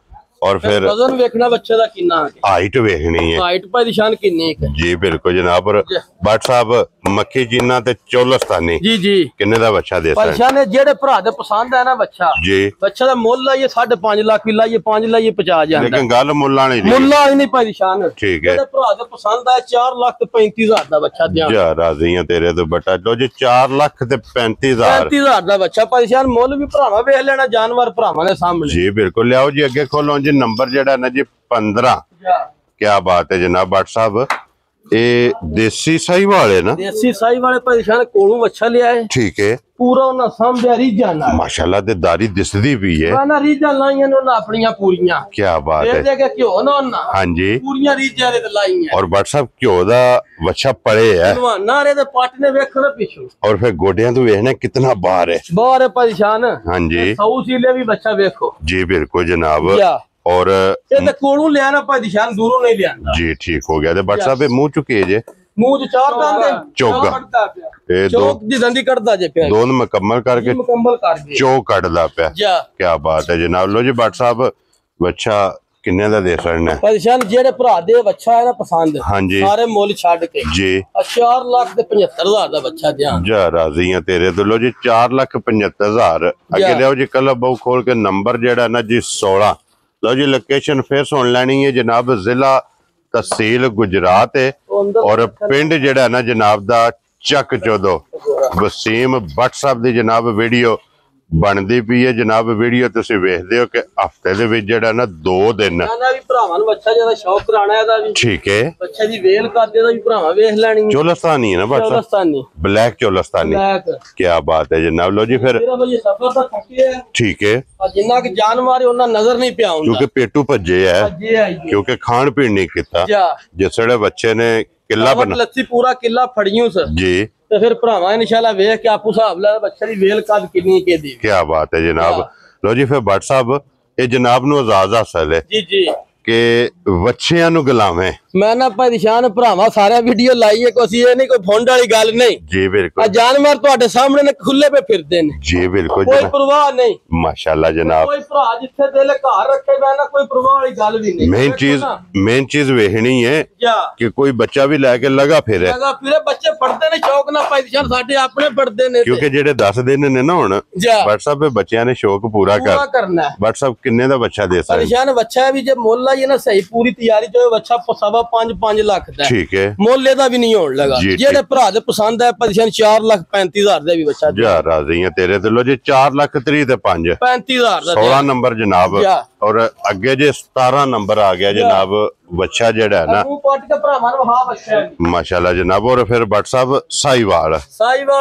और फिर वजन वेखना बच्चे दा किन्ना है, हाइट वेखनी है, हाइट परेशान किन्नी है। जी बिल्कुल जनाब। और भट्ट साहब मक्खी जीना ते चोलस्तानी जी जी किन्ने दा बच्चा देता है? परेशान है जेड़े भरा दे पसंद है ना बच्चा जी, बच्चा दा मुੱਲ लाइए 5.5 लाख भी लाइए 5 लाइए 50 हजार, लेकिन गल मुल्ला नहीं परेशान। ठीक है, भरा दे पसंद है 4,35,000 दा बच्चा दिया। जा राजी है तेरे तो बटा। लो जी 4,35,000 दा बच्चा परेशान। मुੱਲ भी भरावा वेख लेना जानवर भरावा ने सामने। जी बिल्कुल। लियाओ जी अगे खोलो जी नंबर जेड़ा ना जी 15। क्या बात है जनाब भट्ट साहब। ये देसी साहिवाल है ना? देसी साहिवाल परेशान कोलों अच्छा लिया है। ठीक है, पूरा ना समझा रीजा ना माशाल्लाह ते दाढ़ी दिसदी भी है ना, रीजा लाईयां ने ना अपनियां पूरियां। क्या बात है। देखा क्यों ना ना? हां जी, पूरियां रीजा रे लाईयां। और भट्ट साहब क्यों दा बच्चा पड़े है नारे दे पाट ने देखना पीछे। और फिर गोडियां तो देखना कितना बाहर है परेशान। हां जी, सौ सीले भी बच्चा देखो। जी बिल्कुल जनाब। और कोलों लेना परेशान, दूरों नहीं लेना। जी ठीक हो गया। भट्ट साहब मुंह चुके जे मुंह चार चौका दी दंदी कटदा जे पे दोन मुकम्मल करके चौक कटदा पे। क्या बात है जनाब। लो जी भट्ट साहब बच्चा किन्ने दा दे सकने? परेशान जेड़े भरा दे बच्चा है ना पसंद। हां जी, सारे मुੱਲ छड़ के जी 4,75,000 दा बच्चा दिया। जा राजी है तेरे तो। लो जी 4,75,000। अगे लियो जी कल बहु खोल के नंबर जेड़ा ना जी 16। लो जी लोकेशन फिर सुन लेनी है जनाब। जिला तहसील गुजरात है और पिंड जेड़ा ना जनाब दा चक चौदो। वसीम भट्ट साहब दी जनाब वीडियो बनदी पई है जनाब। वीडियो तुसीं वेखदे हो कि हफ्ते दे विच जेड़ा ना 2 दिन भी भरावां नूं बच्चा ज्यादा शौक कराना है दा भी। ठीक है, बच्चे दी वेल करदे दा भी भरावां वेख लैनी। चोलस्तानी है ना भट्ट साहब? चोलस्तानी, ब्लैक चोलस्तानी। क्या बात है जनाब। लो जी फिर सफर दा थके है। ठीक है, जिन्ना कि जानवर है उन्ना नजर नहीं पिया हुंदा क्योंकि पेटू भज्जे है, क्योंकि खान पीन नहीं कीता। जिसड़े बच्चे ने किला बना लस्सी पूरा किला फड़ियूं सर जी, तो फिर भरावां इंशाल्लाह वेख के आपू हिसाब ला बच्चे दी वेल कद कितनी के दी। क्या बात है जनाब। लो जी फिर भट्ट साहब ये जनाब नूं आजाद हासिल है जी जी के बच्चियां नूं गलावे। मैं ना परेशान भरावा सारे वीडियो लाई है, कोई ये नहीं कोई फोन वाली गल नहीं। जी बिल्कुल। जानवर तुहाडे सामने ने खुले पे फिरदे ने। जी बिल्कुल, कोई परवाह नहीं माशाल्लाह जनाब। कोई भरा जिथे दिल घर रखे मैं ना कोई परवाह वाली गल भी नहीं। मेन चीज वेखनी है कि कोई बच्चा भी लेके लगा फिरे बच्चे पढ़ते ने शौक ना परेशान साडे अपने पढ़ते ने, क्योंकि जेडे 10 दिन ने ना हुण भट्ट साहब बच्चियां ने शौक पूरा करना है। भट्ट साहब किन्ने दा बच्चा दे सकदे? परेशान बच्चा भी जे मुੱਲ आई ना सही पूरी तैयारी जो बच्चा 5.5 लाख दा। ठीक है, मुੱਲ ਇਹਦਾ भी नहीं होण लगा। जेडे भरा दे पसंद है परेशान 4,35,000 ਦਾ ਵੀ ਬੱਚਾ ਜਾ ਰਾਜ਼ੀ ਹੈ ਤੇਰੇ ਤੇ। ਲੋ ਜੀ 4,30,000 ਤੇ 5 35,000 ਦਾ 16 ਨੰਬਰ ਜਨਾਬ। और अगे जे 17 नंबर आ गया जनाब बच्चा जेड़ा है ना माशाल्लाह जनाब। और फिर भट्ट साहब साहिवाल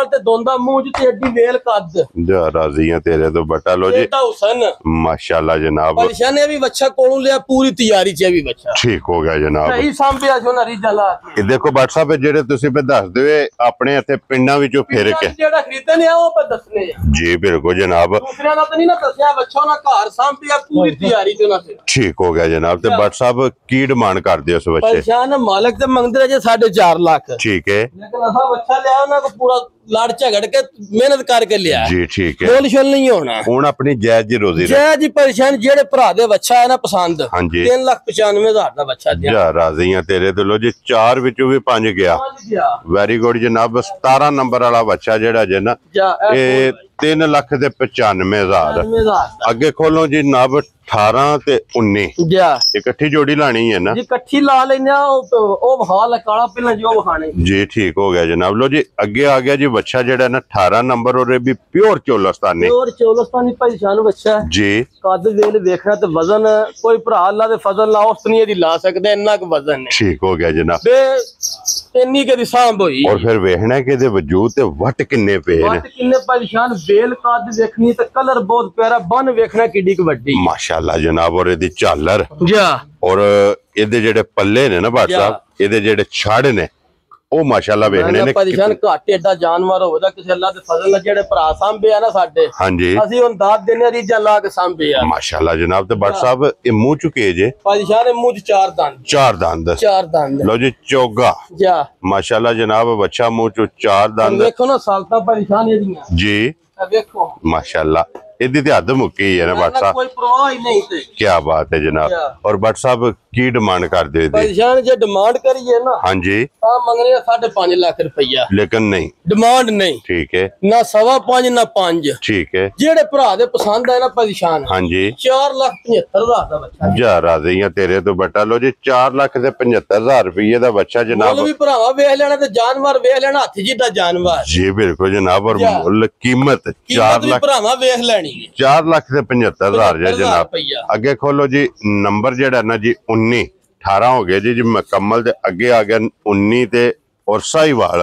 ते दोंदा मुंह च एडी वेल कद जा राजियां तेरे तो बटा लो जी हुसन माशाल्लाह जनाब। परेशान भी बच्चा कोलों लिया पूरी तैयारी च भी बच्चा ठीक हो गया जनाब। सही सांभिया जो ना रिजा ला के देखो भट्ट साहब जेड़े तुसी पे दस दे अपने इथे पिंडां विचों फिर के जेड़ा खरीदने आ ओ पे दसने जी बिल्कुल जनाब। दूसरा ना तो नहीं ना दसया बच्चा ना घर सांभिया पूरी तैयारी च ना ठीक हो गया जनाब। ते भट्ट साहब की डिमांड कर दियो उस बच्चे परेशान मालिक ते मंगदे रहे 4.5 लाख ठीक है लेकिन असा बच्चा लिया ना को पूरा लड़ झगड़ के मेहनत करके लिया जी ठीक है बोल शोल नहीं होना हुन अपनी जायज जी रोजी जायज जी परेशान जेड़े भरा दे बच्चा है ना पसंद हां जी 3,95,000 दा बच्चा दिया जा राजियां तेरे तो लो जी 4 विचों भी 5 गया वेरी गुड जनाब। 17 नंबर वाला बच्चा जेड़ा जे ना ए 3,95,000 अगे खोलो जी नब 18 ते 19 इकट्ठी जोड़ी लानी है ना जी इकट्ठी ला लेने ओ हाल काला पहला जो बखाने जी ठीक हो गया जनाब। लो जी अगे आ गया जी बच्चा जेड़ा ना 18 नंबर और भी प्योर चोलस्तानी परेशान बच्चा जी कद वेल देखना ते वजन कोई भरा अल्लाह दे फजल ला उसनी दी ला सकदे इन्ना क वजन है ठीक हो गया जनाब। इन्नी के दी सांभ होई और फिर वेखना कि दे वजूद ते वट किन्ने पे ने वट किन्ने परेशान बेल कद देखनी ते कलर बहुत प्यारा बन वेखना किडी क वड्डी माशाल्लाह जनाब। और इदी झालर जा और इदे जेड़े पल्ले ने ना भट्ट साहब इदे जेड़े छड़ ने ओ माशाल्लाह वेखने ने परेशान घट एडा जानवर होदा किसी अल्लाह दे फजल नाल जेड़े भरा सांभे आ ना साडे हां जी असि हुन दाद देने रीजा ला के सांभे आ माशाल्लाह जनाब। ते भट्ट साहब ए मुंह चुके जे परेशान मुंह च 4 दंद लो जी चोगा जा माशाल्लाह जनाब। बच्चा मुंह च 4 दंद देखो ना सालता परेशान एदियां जी देखो माशाल्लाह इदी ते हद मुक्की है ना भट्ट साहब कोई परवाह ही नहीं थे क्या बात है जनाब। और भट्ट साहब की डिमांड कर दे परेशान जे डिमांड करिए ना हां जी आ मंगने 5.5 लाख रुपया लेकिन नहीं डिमांड नहीं ठीक है ना 5.5 ना 5 ठीक है जेड़े भरा दे पसंद है ना परेशान हां जी 4,75,000 दा बच्चा जा राजियां तेरे तो बटा लो जी 4,75,000 रुपये दा बच्चा जनाब। भी भरावा वेख लेना ते जानवर वेख लेना हाथी जिड्डा जानवर जी बिल्कुल जनाब। और मुल कीमत 4 लाख भरावा वेख लेनी 4,75,000 जनाब। अगे खोलो जी नंबर जेड़ा ना जी 18 हो गया जी मुकम्मल ते अगे आ गया 19 ते और साहिवाल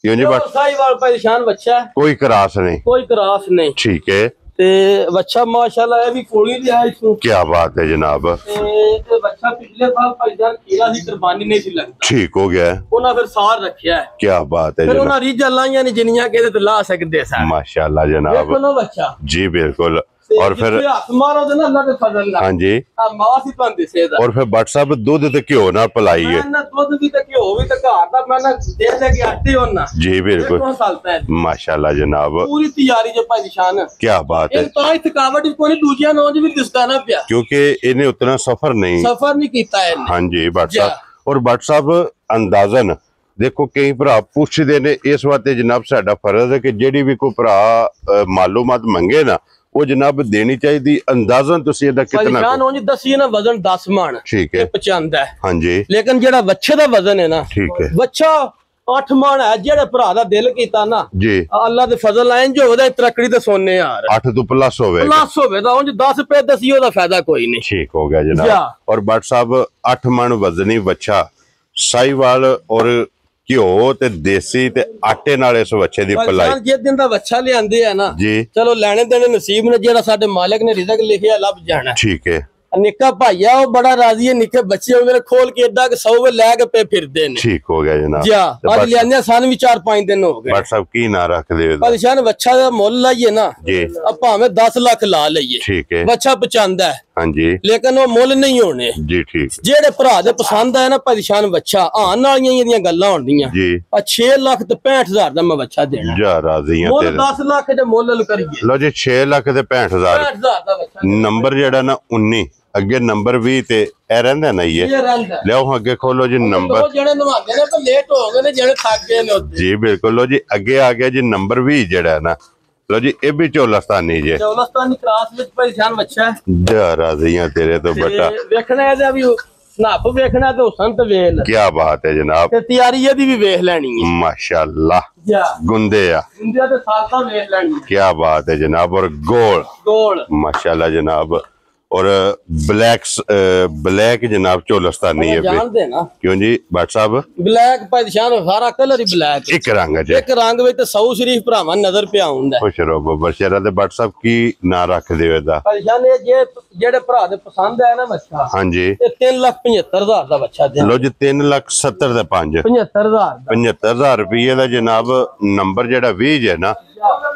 साहिवाल परेशान बच्चा कोई क्रास नहीं ठीक है ते बच्चा माशाल्लाह ये भी कोली लिया इसको क्या बात है जनाब। ते बच्चा पिछले साल भाईजान खीरा सी कुर्बानी नहीं सी लगता ठीक हो गया उन्हें फिर सार रखिया है क्या बात है फिर उन्हें रीजा लाइया ने जिनिया के ते ला सकदे सा माशाल्लाह जनाब। देखो ना बच्चा जी बिल्कुल। और फिर हाँ जी और फिर भट्ट साहब दूध ते घ्यो ना पलाई है जी बिल्कुल माशाल्लाह जनाब पूरी तैयारी क्या बात है क्योंकि इन्हें उतना सफर नहीं किया है हाँ जी भट्ट साहब। और भट्ट साहब अंदाजन देखो कई भरा पूछते ने इस वास्ते जनाब साडा फर्ज है कि जेड़ी भी कोई भरा मालूमात मंगे ना वो जनाब देनी चाहिए अंदाजन तुसी एदा कितना दसी ना वजन 10 मन ठीक है पचंद है हाँ जी लेकिन जेड़ा बच्चे दा वजन है ना ठीक है बच्चा 8 मन है जेड़े भरा दा दिल कीता ना जी अल्लाह दे फजल आए जो होदा तरकड़ी ते सोने यार 8 तो प्लस होवे दा उंज 10 पे दसी ओदा फायदा कोई नहीं ठीक हो गया जनाब। और भट्ट साहब 8 मन वजनी बच्चा साहिवाल और घ्यो ते देसी ते आटे नाल इस बच्चे दी पलाई जिस दिन दा बच्चा लियांदे है ना जी चलो लेने देने नसीब ने जेड़ा साडे मालिक ने रिज़्क लिखिया लब जाना ठीक है। निक्का भाईया वो बड़ा राजी है निक्के बच्चे वगैरह खोल के एडा के 100 लैके पे फिरदे ने ठीक हो गया जनाब। जा आज लियांदे सन भी 4-5 दिन हो गए। भट्ट साहब की ना रख दे परेशान बच्चा दा मुल लाइए ना जी अब भावे 10 लाख ला लईए ठीक है बच्चा पसंद है हाँ जी लेकिन वो मुल नहीं होने जी ठीक जेड़े भरा दे पसंद है ना परेशान बच्चा आन वालियां एदियां गल्लां होंदियां जी 6,65,000 दा मैं बच्चा देना जा राजियां तेरे 10 लाख दे मुल करिए लो जी 6,65,000 दा बच्चा नंबर जेड़ा ना 19 अगे नंबर 20 ते ए रहंदा ना ये लियो अगे खोलो जी नंबर जेड़े नवांदे ने पर लेट हो गए ने जेड़े थक गए ने जी बिल्कुल लो जी अगे आ गया जी नंबर 20 जेड़ा ना लो जी ये भी चौलस्तानी जे चौलस्तानी क्रॉस विच परेशान बच्चा जा राजियां तेरे तो बटा देखना है भी नाप देखना तो संत वेल क्या बात है जनाब ते तैयारी दी भी वेख लेनी है माशाल्लाह गुंदे गुंदे ते सालता वेख लेनी क्या बात है जनाब। और गोल माशाल्लाह जनाब। और ब्लैक जनाब चोलस्तानी है जानते ना क्यों जी भट्ट साहब ब्लैक पहचान सारा कलर ही ब्लैक एक रंग है एक रंग में तो 100 शरीफ भरावां नजर पे आउंदा खुश रहो बब्बर शेरा दे भट्ट साहब की ना रख दियो दा पहचान ये जेड़े भरा दे पसंद है ना बच्चा हां जी ये 3,75,000 दा बच्चा दे लो जी 3,70,000 दे 5 75,000 रुपये दा जनाब नंबर जेड़ा 20 है ना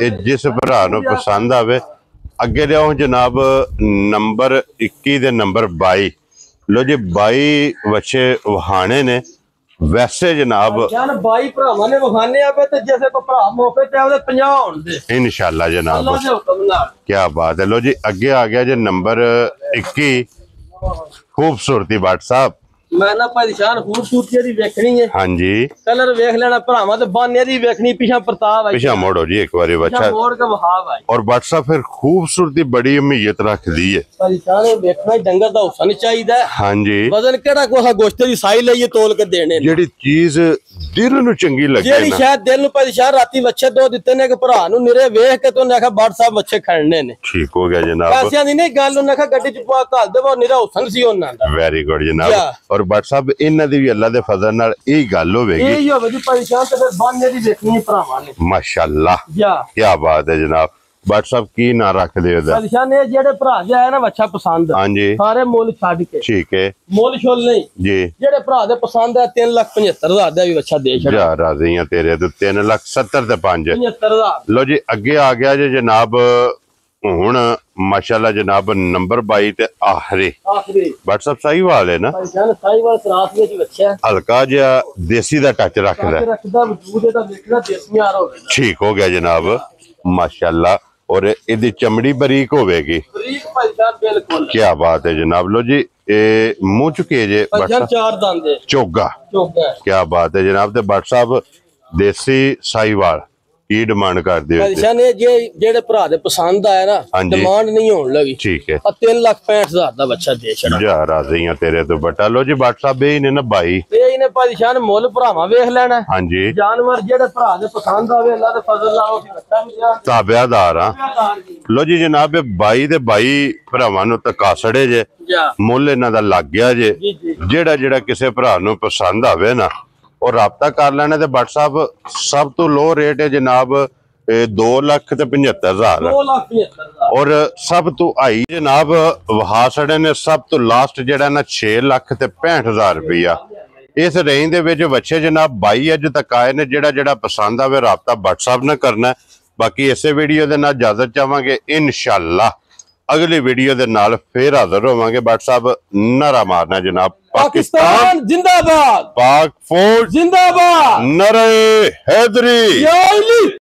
ये जिस भरा नु पसंद आवे अगे लियाओ जनाब नंबर 21 दे नंबर 22 लो जी 22 बच्चे वहाने ने वैसे जनाब जान 22 भरावां ने वहाने आवे ते जैसे को भरा मौके ते आवे 50 होण दे इंशाल्लाह जनाब अल्लाह दे हुक्म नाल क्या बात है लो जी अगे आ गया जी नंबर 21 खूबसूरती भट्ट साहब मैं ना परेशान खूबसूरती दी देखनी है हां जी कलर देख लेना भरावां ते बाने दी देखनी पीछे प्रताप है पीछे मोड़ो जी एक बारी बच्चा मोड़ के वहाव है और भट्ट साहब फिर खूबसूरती बड़ी अहमियत रख दी है परेशान देखना डंगर दा हुसन चाहिदा हां जी वजन केड़ा कोसा गोश्त दी साई लईए तोल के देने जेड़ी चीज दिल नु चंगी लगे जेड़ी शायद दिल नु परेशान राती बच्चे दो दिते ने के भरा नु निरे वेख के तो ने कहा भट्ट साहब बच्चे खड़ने ने ठीक हो गया जनाब पैसियां दी नहीं गल ने कहा गड्डी च पा घाल दे वो निरा हुसन सी ओना दा वेरी गुड जनाब और भट्ट साहब इन्हां दी भी अल्लाह दे फजल नाल यही गल होवेगी यही होवे जी परेशान ते फिर बाने दी देखनी भरावां ने माशाल्लाह क्या बात है जनाब भट्ट साहब की ना रख दियो दा परेशान ये जेड़े भरा जाए ना बच्चा पसंद हां जी सारे मोल छाड़ के ठीक है मोल छोल नहीं जी जेड़े भरा दे पसंद है 3,75,000 दा भी बच्चा दे छड़ा जा राजी हां तेरे तो 3,70,000 ते 5 75,000 लो जी अगे आ गया जी जनाब हुन माशाल्लाह जनाब नंबर 22 ते आखिरी भट्ट साहब साहीवाल है ना साहीवाल क्रास विच बच्चा हल्का जिहा देसी दा टच रखदा वजूद दा देखना देसी आ रहा ठीक हो गया जनाब माशाल्लाह और इहदी चमड़ी बारीक होवेगी बारीक पहचान बिल्कुल क्या बात है जनाब लो जी ए मुंह चुके जे चार दांत है चोगा क्या बात है जनाब ते भट्ट साहब देसी साहीवाल की डिमांड कर दियो परेशान ये जेड़े भरा दे पसंद आया ना डिमांड नहीं होने लगी ठीक है 3,65,000 दा बच्चा दे छड़ा जा राजी हां तेरे तो बटा लो जी भट्ट साहब ए ने ना 22 ए ने परेशान मोल भरावां वेख लेना हां जी जानवर जेड़े भरा दे पसंद आवे अल्लाह दे फजल नाल उसी बच्चा भी दिया ताबेदार हां लो जी जनाब 22 दे 22 भरावां नु तकासड़े जे मुੱਲ ਇਹਨਾਂ ਦਾ ਲੱਗ ਗਿਆ ਜੇ ਜਿਹੜਾ ਕਿਸੇ ਭਰਾ ਨੂੰ ਪਸੰਦ ਆਵੇ ਨਾ और राबता कर लेना ते भट्ट साहब सब तो लो रेट है जनाब 2,75,000 और सब तो हाई जनाब वहा सड़े ने सब तो लास्ट जेड़ा ना 6,65,000 रुपया इस रेंज दे विच बच्चे जनाब 22 अज तक आए ने जेड़ा पसंद आवे राबता भट्ट साहब ने करना बाकी इसे वीडियो दे नाल इजाजत चाहांगे इंशाअल्लाह अगली वीडियो दे नाल फिर हाजिर होवांगे भट्ट साहब नारा मारना जनाब पाकिस्तान जिंदाबाद पाक फौज जिंदाबाद नारे हैदरी